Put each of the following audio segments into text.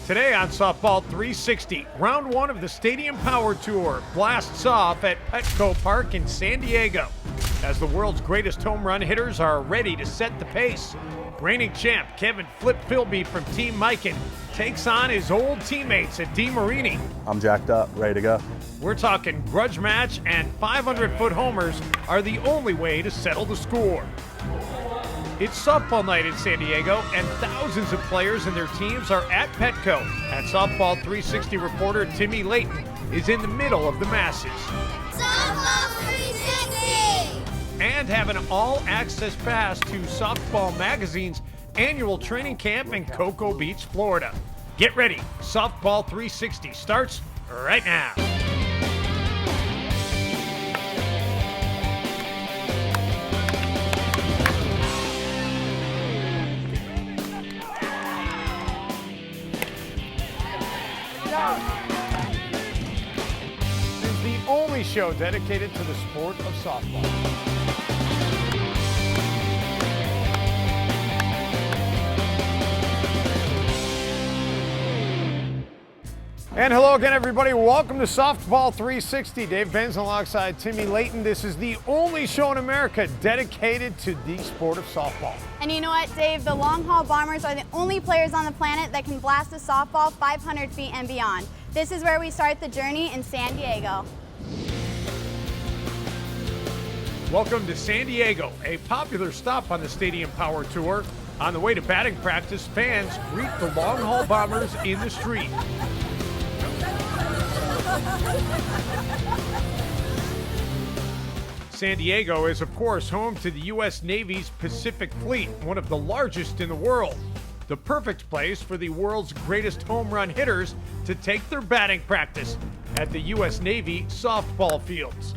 Today on Softball 360, round one of the Stadium Power Tour blasts off at Petco Park in San Diego. As the world's greatest home run hitters are ready to set the pace, reigning champ Kevin Flip Philby from Team Miken takes on his old teammates at Demarini. I'm jacked up, ready to go. We're talking grudge match, and 500-foot homers are the only way to settle the score. It's softball night in San Diego, and thousands of players and their teams are at Petco. And Softball 360 reporter Timmy Layton is in the middle of the masses. Softball 360! And have an all-access pass to Softball Magazine's annual training camp in Cocoa Beach, Florida. Get ready, Softball 360 starts right now. This is the only show dedicated to the sport of softball. And hello again, everybody. Welcome to Softball 360. Dave Benz alongside Timmy Layton. This is the only show in America dedicated to the sport of softball. And you know what, Dave? The long haul bombers are the only players on the planet that can blast a softball 500 feet and beyond. This is where we start the journey in San Diego. Welcome to San Diego, a popular stop on the Stadium Power Tour. On the way to batting practice, fans greet the long haul bombers in the street. San Diego is, of course, home to the U.S. Navy's Pacific Fleet, one of the largest in the world. The perfect place for the world's greatest home run hitters to take their batting practice at the U.S. Navy softball fields.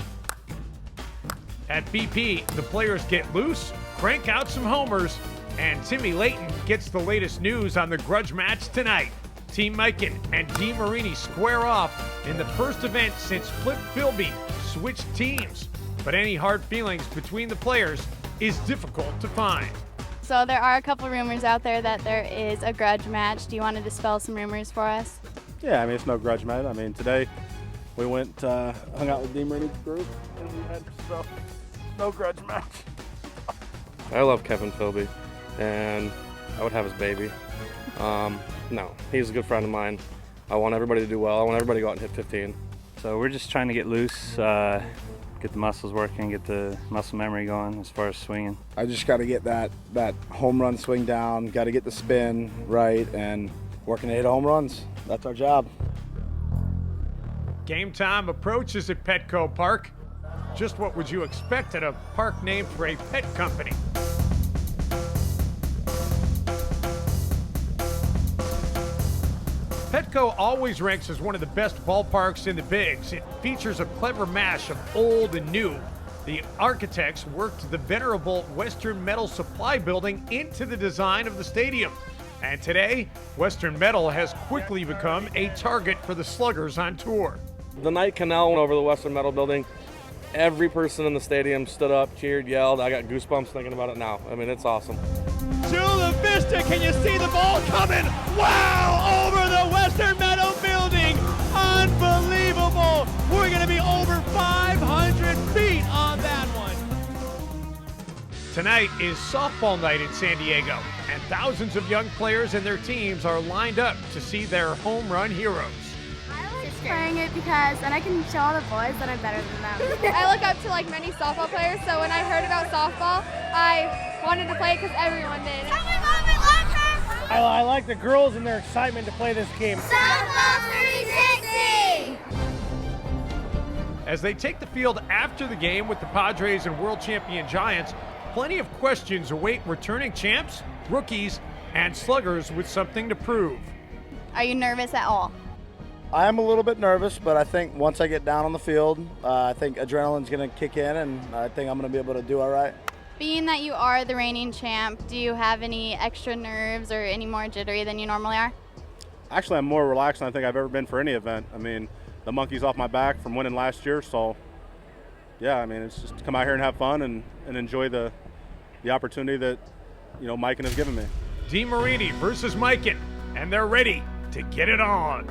At BP, the players get loose, crank out some homers, and Timmy Layton gets the latest news on the grudge match tonight. Team Miken and Demarini square off in the first event since Flip Philby switched teams. But any hard feelings between the players is difficult to find. So there are a couple rumors out there that there is a grudge match. Do you want to dispel some rumors for us? Yeah, I mean, it's no grudge match. I mean, today we went, hung out with Demarini's group, and we had no grudge match. I love Kevin Philby, and I would have his baby. No, he's a good friend of mine. I want everybody to do well. I want everybody to go out and hit 15. So we're just trying to get loose, get the muscles working, get the muscle memory going as far as swinging. I just got to get that home run swing down, got to get the spin right, and working to hit home runs. That's our job. Game time approaches at Petco Park. Just what would you expect at a park named for a pet company? Petco always ranks as one of the best ballparks in the bigs. It features a clever mash of old and new. The architects worked the venerable Western Metal supply building into the design of the stadium. And today, Western Metal has quickly become a target for the sluggers on tour. The night Canal went over the Western Metal building, every person in the stadium stood up, cheered, yelled. I got goosebumps thinking about it now. I mean, it's awesome. Chula Vista, can you see the ball coming? Wow, over the Western Meadow building. Unbelievable. We're going to be over 500 feet on that one. Tonight is softball night in San Diego, and thousands of young players and their teams are lined up to see their home run heroes. I like playing it because then I can show all the boys that I'm better than them. I look up to many softball players, so when I heard about softball, I wanted to play it because everyone did. I like the girls and their excitement to play this game. Softball 360! As they take the field after the game with the Padres and world champion Giants, plenty of questions await returning champs, rookies, and sluggers with something to prove. Are you nervous at all? I am a little bit nervous, but I think once I get down on the field, I think adrenaline's going to kick in, and I think I'm going to be able to do all right. Being that you are the reigning champ, do you have any extra nerves or any more jittery than you normally are? Actually, I'm more relaxed than I think I've ever been for any event. I mean, the monkey's off my back from winning last year, so yeah, I mean, it's just to come out here and have fun and enjoy the opportunity that, Miken has given me. Demarini versus Miken, and they're ready. to get it on.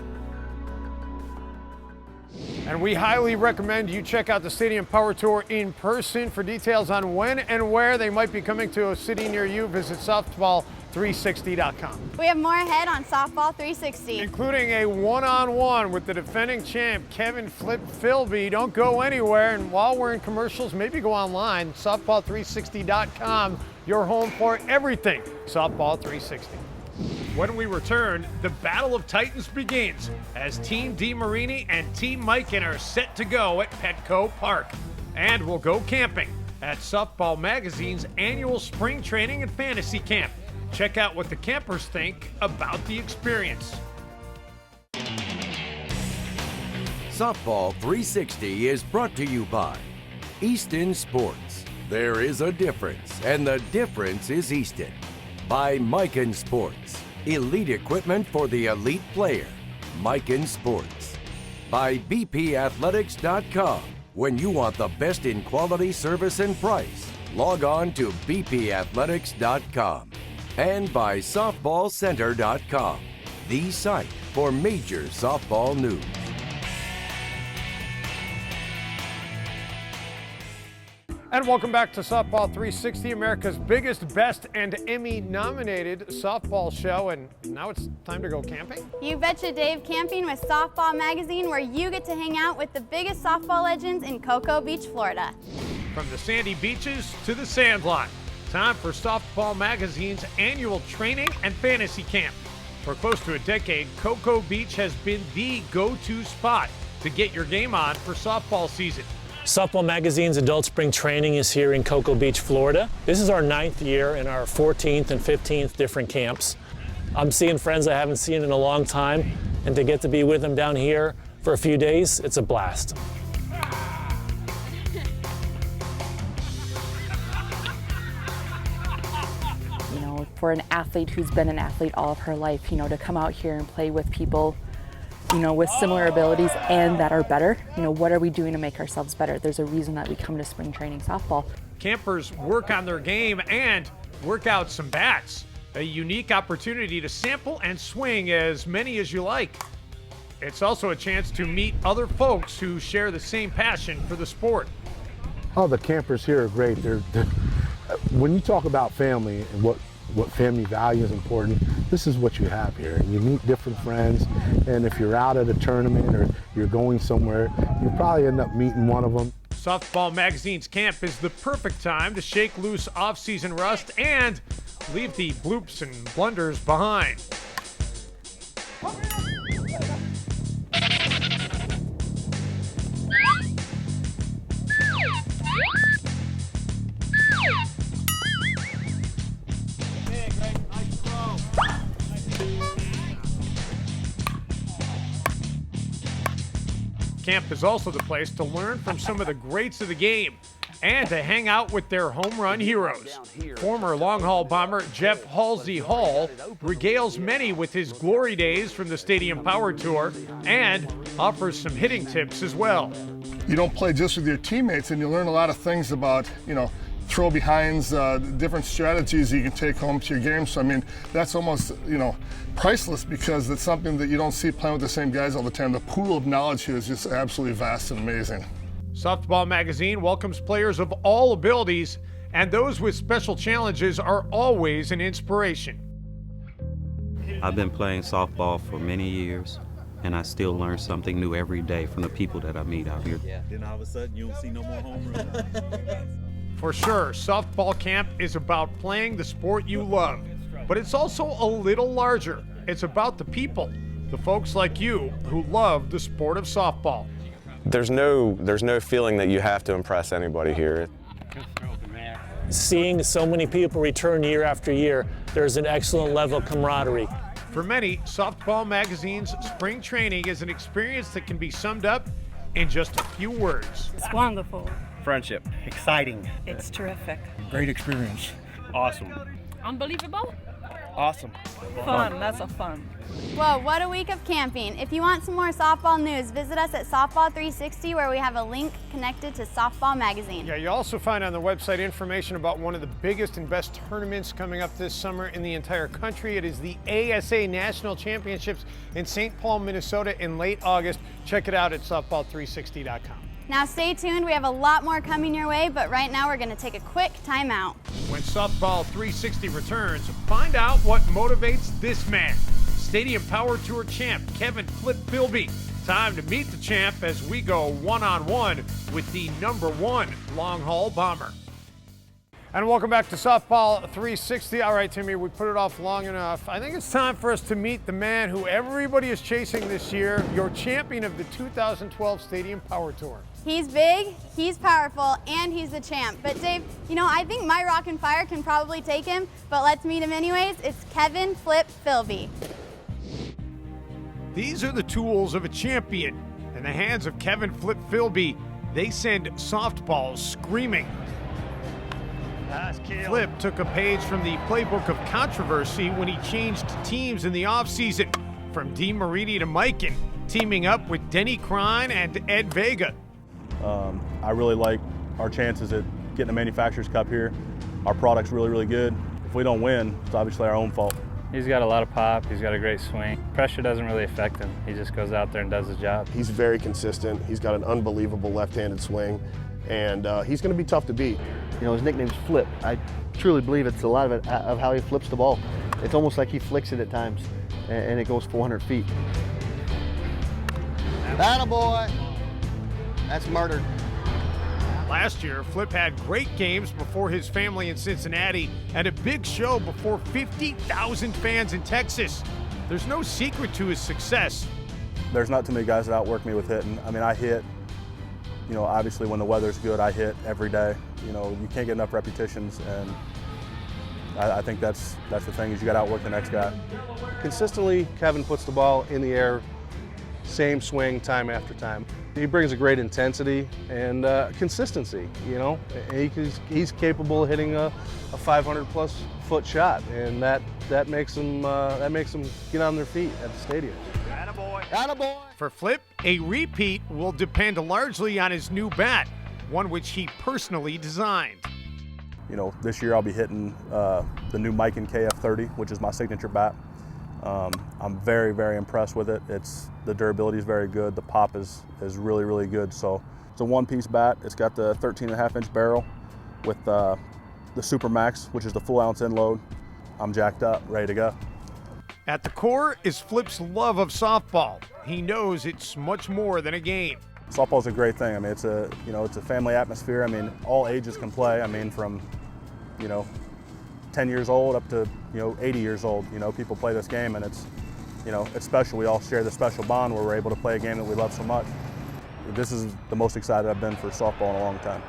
And we highly recommend you check out the Stadium Power Tour in person. For details on when and where they might be coming to a city near you, visit Softball360.com. We have more ahead on Softball 360. Including a one-on-one with the defending champ, Kevin Flip Philby. Don't go anywhere, and while we're in commercials, maybe go online, Softball360.com, your home for everything Softball 360. When we return, the Battle of Titans begins as Team Demarini and Team Miken are set to go at Petco Park. And we'll go camping at Softball Magazine's annual spring training and fantasy camp. Check out what the campers think about the experience. Softball 360 is brought to you by Easton Sports. There is a difference, and the difference is Easton. By Miken Sports, elite equipment for the elite player. Miken Sports. By bpathletics.com. When you want the best in quality, service, and price, log on to bpathletics.com. And by softballcenter.com, the site for major softball news. And welcome back to Softball 360, America's biggest, best, and Emmy-nominated softball show. And now it's time to go camping. You betcha, Dave. Camping with Softball Magazine, where you get to hang out with the biggest softball legends in Cocoa Beach, Florida. From the sandy beaches to the sandlot, time for Softball Magazine's annual training and fantasy camp. For close to a decade, Cocoa Beach has been the go-to spot to get your game on for softball season. Softball Magazine's Adult Spring Training is here in Cocoa Beach, Florida. This is our 9th year in our 14th and 15th different camps. I'm seeing friends I haven't seen in a long time, and to get to be with them down here for a few days, it's a blast. You know, for an athlete who's been an athlete all of her life, you know, to come out here and play with people, you know, with similar abilities and that are better. You know, what are we doing to make ourselves better? There's a reason that we come to spring training softball. Campers work on their game and work out some bats. A unique opportunity to sample and swing as many as you like. It's also a chance to meet other folks who share the same passion for the sport. Oh, the campers here are great. When you talk about family and what family value is important, this is what you have here. You meet different friends, and if you're out at a tournament or you're going somewhere, you probably end up meeting one of them. Softball Magazine's camp is the perfect time to shake loose off-season rust and leave the bloops and blunders behind. Camp is also the place to learn from some of the greats of the game and to hang out with their home run heroes. Former long haul bomber Jeff Halsey Hall regales many with his glory days from the Stadium Power Tour and offers some hitting tips as well. You don't play just with your teammates, and you learn a lot of things about, you know, throw behinds, different strategies you can take home to your game. So, I mean, that's almost, you know, priceless because it's something that you don't see playing with the same guys all the time. The pool of knowledge here is just absolutely vast and amazing. Softball Magazine welcomes players of all abilities, and those with special challenges are always an inspiration. I've been playing softball for many years, and I still learn something new every day from the people that I meet out here. Yeah. Then all of a sudden, you don't see no more home runs. For sure, softball camp is about playing the sport you love, but it's also a little larger. It's about the people, the folks like you who love the sport of softball. There's no feeling that you have to impress anybody here. Seeing so many people return year after year, there's an excellent level of camaraderie. For many, Softball Magazine's spring training is an experience that can be summed up in just a few words. It's wonderful. Friendship. Exciting. It's terrific. Great experience. Awesome. Unbelievable. Awesome. Fun. That's a fun. Whoa, what a week of camping. If you want some more softball news, visit us at Softball360 where we have a link connected to Softball Magazine. Yeah, you also find on the website information about one of the biggest and best tournaments coming up this summer in the entire country. It is the ASA National Championships in St. Paul, Minnesota in late August. Check it out at softball360.com. Now stay tuned, we have a lot more coming your way, but right now we're going to take a quick timeout. When Softball 360 returns, find out what motivates this man. Stadium Power Tour champ Kevin "Flip" Philby. Time to meet the champ as we go one-on-one with the #1 long haul bomber. And welcome back to Softball 360. All right, Timmy, we put it off long enough. I think it's time for us to meet the man who everybody is chasing this year, your champion of the 2012 Stadium Power Tour. He's big, he's powerful, and he's the champ. But Dave, you know, I think my Rock and Fire can probably take him, but let's meet him anyways. It's Kevin "Flip" Philby. These are the tools of a champion. In the hands of Kevin "Flip" Philby, they send softballs screaming. Flip took a page from the playbook of controversy when he changed teams in the offseason, from Demarini to Miken, teaming up with Denny Crine and Ed Vega. I really like our chances at getting a Manufacturers Cup here. Our product's really, really good. If we don't win, it's obviously our own fault. He's got a lot of pop. He's got a great swing. Pressure doesn't really affect him. He just goes out there and does his job. He's very consistent. He's got an unbelievable left-handed swing, and he's going to be tough to beat. You know, his nickname's Flip. I truly believe it's a lot of it of how he flips the ball. It's almost like he flicks it at times, and it goes 400 feet. Attaboy! That's murder. Last year, Flip had great games before his family in Cincinnati and a big show before 50,000 fans in Texas. There's no secret to his success. There's not too many guys that outwork me with hitting. I mean, I hit, you know, obviously when the weather's good, I hit every day. You know, you can't get enough repetitions, and I think that's the thing, is you got to outwork the next guy. Consistently, Kevin puts the ball in the air, same swing time after time. He brings a great intensity and consistency, you know. He's capable of hitting a 500-plus foot shot, and that makes him get on their feet at the stadium. Attaboy. For Flip, a repeat will depend largely on his new bat, one which he personally designed. You know, this year I'll be hitting the new Miken KF30, which is my signature bat. I'm very, very impressed with it. The durability is very good. The pop is really, really good. So it's a one-piece bat. It's got the 13.5-inch barrel with the Super Max, which is the full ounce end load. I'm jacked up, ready to go. At the core is Flip's love of softball. He knows it's much more than a game. Softball's a great thing. I mean, it's a family atmosphere. I mean, all ages can play. I mean, from, 10 years old up to, 80 years old. People play this game, and it's special. We all share this special bond where we're able to play a game that we love so much. This is the most excited I've been for softball in a long time.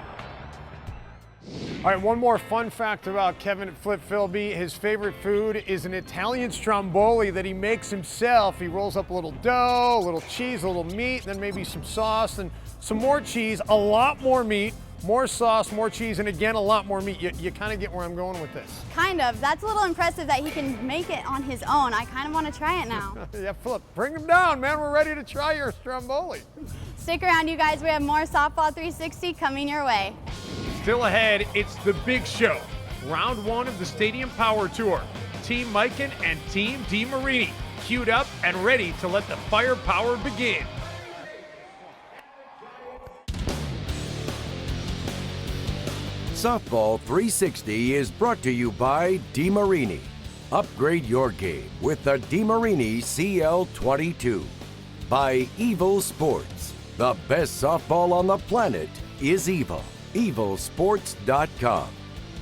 All right, one more fun fact about Kevin "Flip" Philby. His favorite food is an Italian stromboli that he makes himself. He rolls up a little dough, a little cheese, a little meat, then maybe some sauce, and some more cheese, a lot more meat, more sauce, more cheese, and again, a lot more meat. You kind of get where I'm going with this. Kind of. That's a little impressive that he can make it on his own. I kind of want to try it now. Yeah, Flip, bring him down, man. We're ready to try your stromboli. Stick around, you guys. We have more Softball 360 coming your way. Still ahead, it's the big show. Round 1 of the Stadium Power Tour. Team Miken and Team Demarini queued up and ready to let the firepower begin. Softball 360 is brought to you by Demarini. Upgrade your game with the Demarini CL22. By Evil Sports. The best softball on the planet is evil. evilsports.com.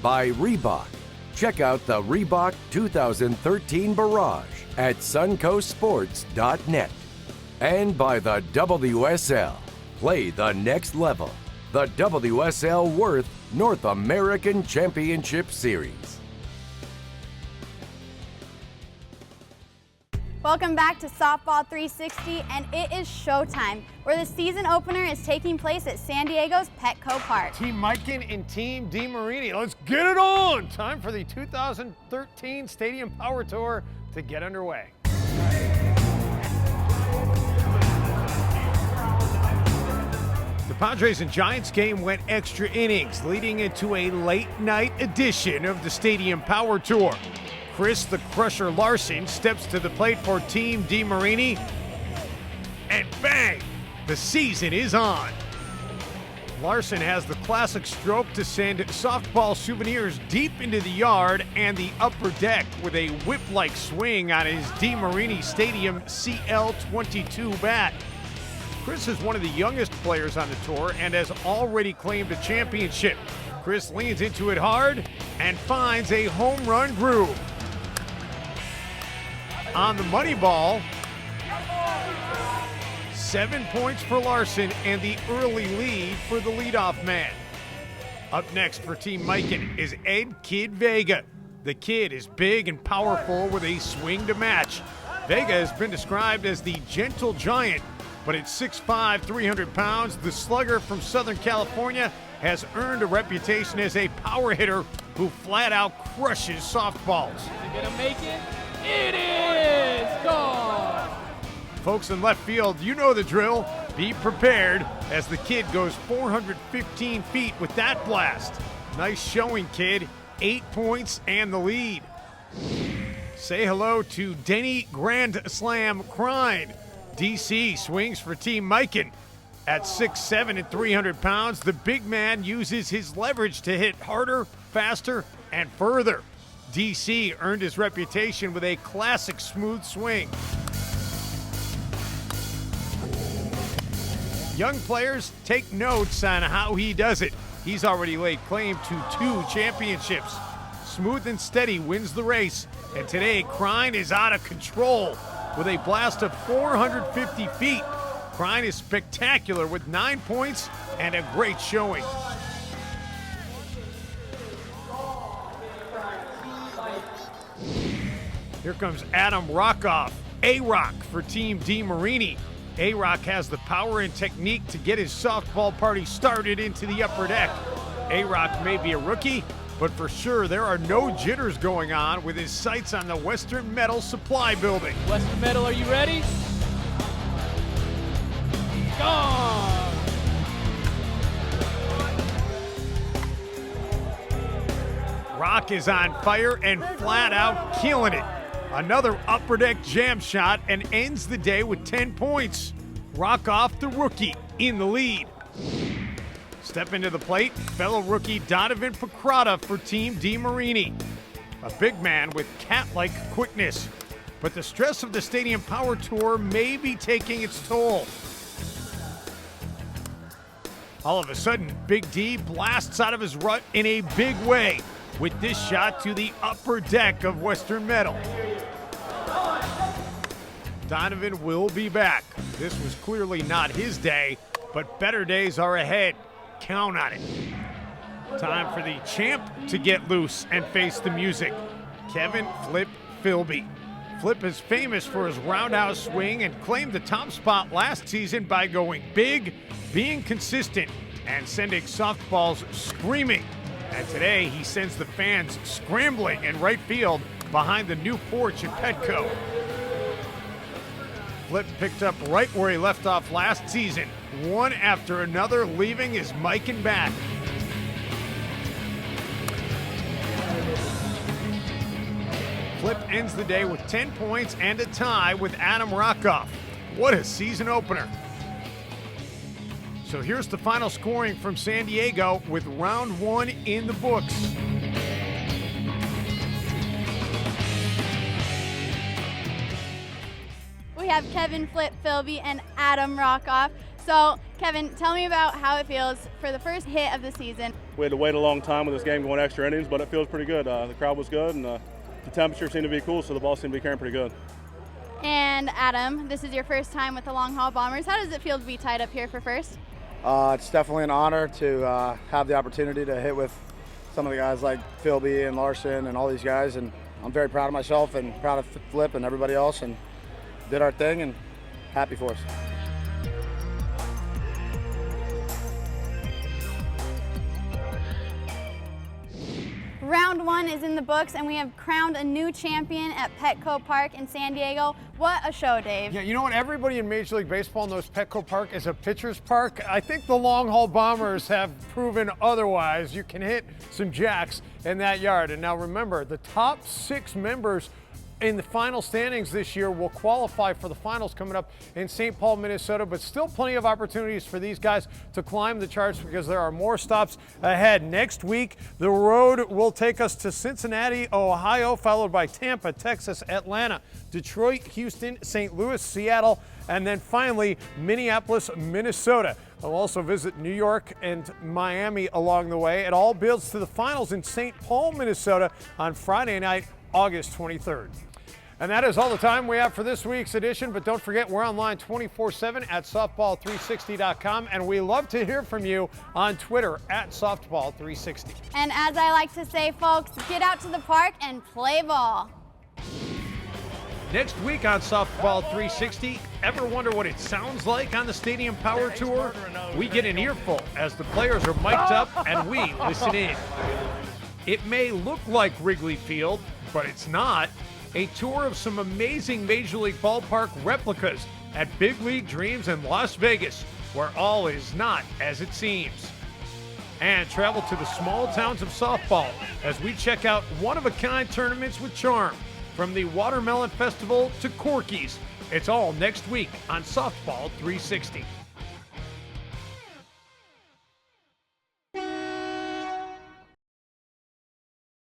By Reebok. Check out the Reebok 2013 Barrage at suncoastsports.net. And by the WSL. Play the next level. The WSL Worth North American Championship Series. Welcome back to Softball 360, and it is showtime, where the season opener is taking place at San Diego's Petco Park. Team Miken and Team Demarini, let's get it on! Time for the 2013 Stadium Power Tour to get underway. The Padres and Giants game went extra innings, leading into a late-night edition of the Stadium Power Tour. Chris the Crusher Larson steps to the plate for Team Demarini, and bang, the season is on. Larson has the classic stroke to send softball souvenirs deep into the yard and the upper deck with a whip-like swing on his Demarini Stadium CL22 bat. Chris is one of the youngest players on the tour and has already claimed a championship. Chris leans into it hard and finds a home run groove. On the money ball, 7 points for Larson and the early lead for the leadoff man. Up next for Team Miken is Ed Kid Vega. The kid is big and powerful with a swing to match. Vega has been described as the gentle giant, but at 6'5", 300 pounds, the slugger from Southern California has earned a reputation as a power hitter who flat out crushes softballs. Is it gonna make it? It is gone! Folks in left field, you know the drill. Be prepared as the kid goes 415 feet with that blast. Nice showing, kid. 8 points and the lead. Say hello to Denny Grand Slam Crine. DC swings for Team Miken. At 6'7" and 300 pounds, the big man uses his leverage to hit harder, faster, and further. DC earned his reputation with a classic smooth swing. Young players, take notes on how he does it. He's already laid claim to 2 championships. Smooth and steady wins the race, and today Crine is out of control with a blast of 450 feet. Crine is spectacular with 9 points and a great showing. Here comes Adam Rockoff, A-Rock for Team Demarini. A-Rock has the power and technique to get his softball party started into the upper deck. A-Rock may be a rookie, but for sure there are no jitters going on with his sights on the Western Metal Supply Building. Western Metal, are you ready? Gone! Rock is on fire and flat out killing it. Another upper deck jam shot and ends the day with 10 points. Rockoff, the rookie, in the lead. Step into the plate, fellow rookie Donovan Picrata for Team Demarini. A big man with cat-like quickness. But the stress of the Stadium Power Tour may be taking its toll. All of a sudden, Big D blasts out of his rut in a big way with this shot to the upper deck of Western Metal. Donovan will be back. This was clearly not his day, but better days are ahead. Count on it. Time for the champ to get loose and face the music. Kevin Flip Philby. Flip is famous for his roundhouse swing and claimed the top spot last season by going big, being consistent, and sending softballs screaming. And today he sends the fans scrambling in right field behind the new porch at Petco. Flip picked up right where he left off last season, one after another, leaving his Miken back. Flip ends the day with 10 points and a tie with Adam Rockoff. What a season opener. So here's the final scoring from San Diego with round 1 in the books. We have Kevin Flip Philby and Adam Rockoff. So, Kevin, tell me about how it feels for the first hit of the season. We had to wait a long time with this game going extra innings, but it feels pretty good. The crowd was good, and the temperature seemed to be cool, so the ball seemed to be carrying pretty good. And Adam, this is your first time with the Long Haul Bombers. How does it feel to be tied up here for first? It's definitely an honor to have the opportunity to hit with some of the guys like Philby and Larson and all these guys, and I'm very proud of myself and proud of Flip and everybody else, and did our thing, and happy for us. Round 1 is in the books, and we have crowned a new champion at Petco Park in San Diego. What a show, Dave. Yeah, you know what? Everybody in Major League Baseball knows Petco Park is a pitcher's park. I think the long haul bombers have proven otherwise. You can hit some jacks in that yard. And now remember, the top 6 members in the final standings this year will qualify for the finals coming up in St. Paul, Minnesota, but still plenty of opportunities for these guys to climb the charts because there are more stops ahead. Next week, the road will take us to Cincinnati, Ohio, followed by Tampa, Texas, Atlanta, Detroit, Houston, St. Louis, Seattle, and then finally Minneapolis, Minnesota. We'll also visit New York and Miami along the way. It all builds to the finals in St. Paul, Minnesota on Friday night, August 23rd. And that is all the time we have for this week's edition, but don't forget we're online 24/7 at softball360.com, and we love to hear from you on Twitter at softball360. And as I like to say, folks, get out to the park and play ball. Next week on Softball 360, ever wonder what it sounds like on the Stadium Power Tour? We get an earful as the players are mic'd up and we listen in. It may look like Wrigley Field, but it's not. A tour of some amazing Major League Ballpark replicas at Big League Dreams in Las Vegas, where all is not as it seems. And travel to the small towns of softball as we check out one-of-a-kind tournaments with charm, from the Watermelon Festival to Corky's. It's all next week on Softball 360.